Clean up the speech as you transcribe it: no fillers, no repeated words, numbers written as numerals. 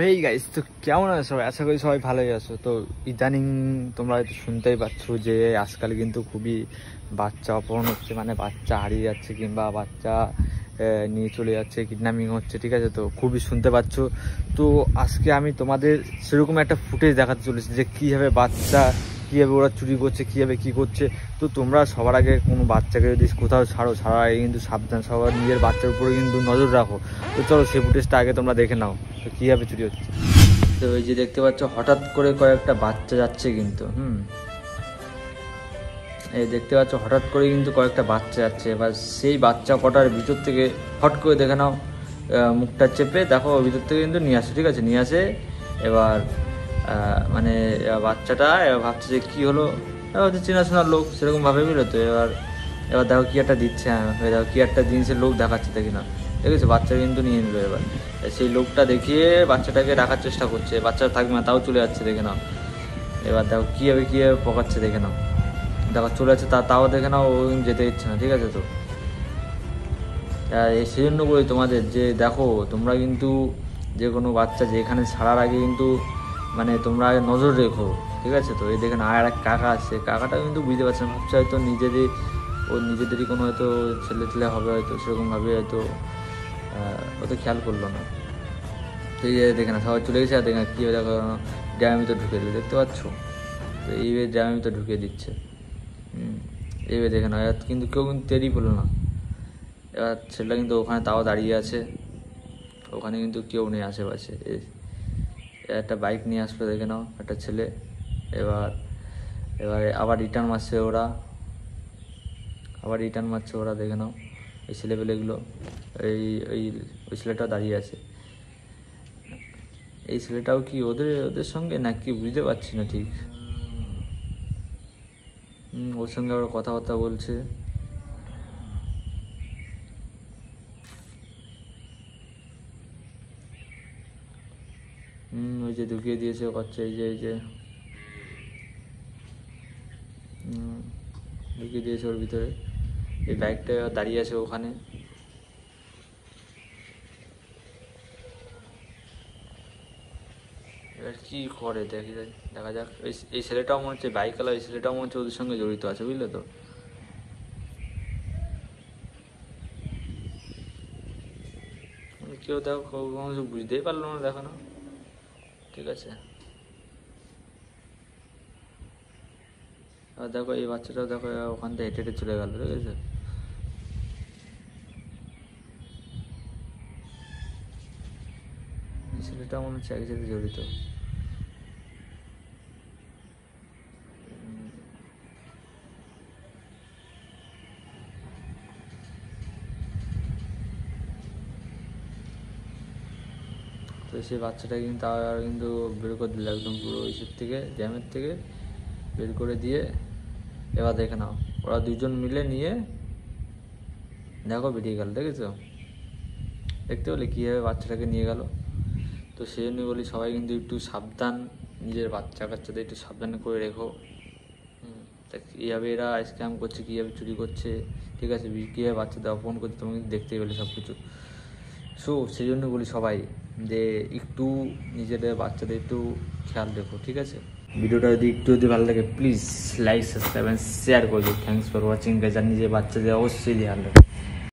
Hey guys, তো কেমন আছো সবাই? আশা করি সবাই ভালোই আছো। তো ইদানিং তোমরা হয়তো শুনতেই পাচ্ছ যে আজকাল কিন্তু খুবই বাচ্চা অপহরণ হচ্ছে, মানে বাচ্চা হারিয়ে যাচ্ছে কিংবা বাচ্চা নিয়ে চলে যাচ্ছে, কিডন্যাপিং হচ্ছে, ঠিক আছে? তো খুবই শুনতে পাচ্ছ। তো আজকে আমি তোমাদের সেরকম একটা ফুটেজ দেখাতে চলেছি যে কীভাবে বাচ্চা, কীভাবে ওরা চুরি করছে, কীভাবে কী করছে। তো তোমরা সবার আগে কোনো বাচ্চাকে যদি কোথাও ছাড়ার আগে কিন্তু সাবধান, সবার নিজের বাচ্চার উপরে কিন্তু নজর রাখো। তো চলো সেই ফুটেজটা আগে তোমরা দেখে নাও তো কীভাবে চুরি হচ্ছে। তো এই যে দেখতে পাচ্ছ হঠাৎ করে কয়েকটা বাচ্চা যাচ্ছে কিন্তু এই দেখতে পাচ্ছ হঠাৎ করে কিন্তু কয়েকটা বাচ্চা যাচ্ছে। এবার সেই বাচ্চা কটার ভিতর থেকে হট করে দেখে নাও, মুখটা চেপে দেখো ভিতর থেকে কিন্তু নিয়ে আসে, ঠিক আছে? নিয়ে আসে। এবার মানে বাচ্চাটা এবার ভাবছে যে কী হলো, হচ্ছে চেনাশোনার লোক সেরকমভাবে বেরোতো। এবার দেখো কী একটা দিচ্ছে, দেখো কী একটা জিনিসের লোক দেখাচ্ছে, দেখি না, ঠিক আছে? বাচ্চা কিন্তু নিয়ে নিল। এবার সেই লোকটা দেখিয়ে বাচ্চাটাকে রাখার চেষ্টা করছে, বাচ্চাটা থাকবে না, তাও চলে যাচ্ছে, দেখে নাও। এবার দেখো কীভাবে পকাচ্ছে, দেখে নাও। দেখো চলে যাচ্ছে, তাও দেখে নাও, ও যেতে ইচ্ছে না, ঠিক আছে? তো সেই জন্য বলি তোমাদের যে দেখো তোমরা কিন্তু যে কোনো বাচ্চা যেখানে ছাড়ার আগে কিন্তু মানে তোমরা আগে নজর রেখো, ঠিক আছে? তো এই দেখেন আর এক কাকা আছে, কাকাটা কিন্তু বুঝতে পারছে না, ভাবছে হয়তো নিজেদেরই কোনো হয়তো ছেলে হবে, হয়তো সেরকমভাবে হয়তো অত খেয়াল করলো না। তো এই দেখে না সবাই চলে গেছে, আর দেখে না কী দেখো ড্রামের ভিতরে ঢুকে দিল, দেখতে পাচ্ছ? তো এইভাবে ড্রামের ভিতরে ঢুকিয়ে দিচ্ছে। এইভাবে দেখে না, কিন্তু কেউ কিন্তু টেরই পেলো না। এবার ছেলেটা কিন্তু ওখানে তাও দাঁড়িয়ে আছে, ওখানে কিন্তু কেউ নেই আশেপাশে। একটা বাইক নিয়ে আসলো, দেখে নাও, একটা ছেলে। এবারে আবার রিটার্ন মারছে ওরা, দেখে নাও এই ছেলেপেলেগুলো। ওই ছেলেটাও দাঁড়িয়ে আছে। এই ছেলেটাও কি ওদের সঙ্গে নাকি বুঝতে পারছি না ঠিক। ওর সঙ্গে আবার কথাবার্তা বলছে। ওই যে ঢুকিয়ে দিয়েছে বাচ্চা, এই যে ঢুকিয়ে দিয়েছে ওর ভিতরে। এই বাইকটা দাঁড়িয়ে আছে ওখানে। এবার কী করে দেখা যাক। এই ছেলেটাও মনে হচ্ছে বাইকওয়ালা, এই ছেলেটাও মনে হচ্ছে ওদের সঙ্গে জড়িত আছে, বুঝলে তো? কেউ দেখো বুঝতেই পারলো না, দেখো না, ঠিক আছে? আর দেখো এই বাচ্চাটাও দেখো ওখান থেকে হেঁটে চলে গেল, ঠিক আছে? ছেলেটা মনে হচ্ছে এক সাথে জড়িত। তো সেই বাচ্চাটা কিন্তু আর কিন্তু বের করে দিল একদম পুরো ইসের থেকে, জ্যামের থেকে বের করে দিয়ে। এবার দেখে নাও ওরা দুজন মিলে নিয়ে দেখো বেরিয়ে গেল, দেখেছো? দেখতে পেলে কীভাবে বাচ্চাটাকে নিয়ে গেল। তো সেই জন্যই বলি সবাই কিন্তু একটু সাবধান, নিজের কাচ্চাদের একটু সাবধানে করে রেখো। কীভাবে এরা স্ক্যাম করছে, কীভাবে চুরি করছে, ঠিক আছে? কীভাবে বাচ্চাদের অপহরণ করছে, তুমি কিন্তু দেখতেই পেলে সব কিছু। সেই জন্য বলি সবাই যে একটু নিজেদের বাচ্চাদের একটু খেয়াল রেখো, ঠিক আছে? ভিডিওটা যদি ভালো লাগে please like, subscribe and share করে দিও। Thanks for watching guys. আর নিজের বাচ্চাদের অবশ্যই খেয়াল রাখো।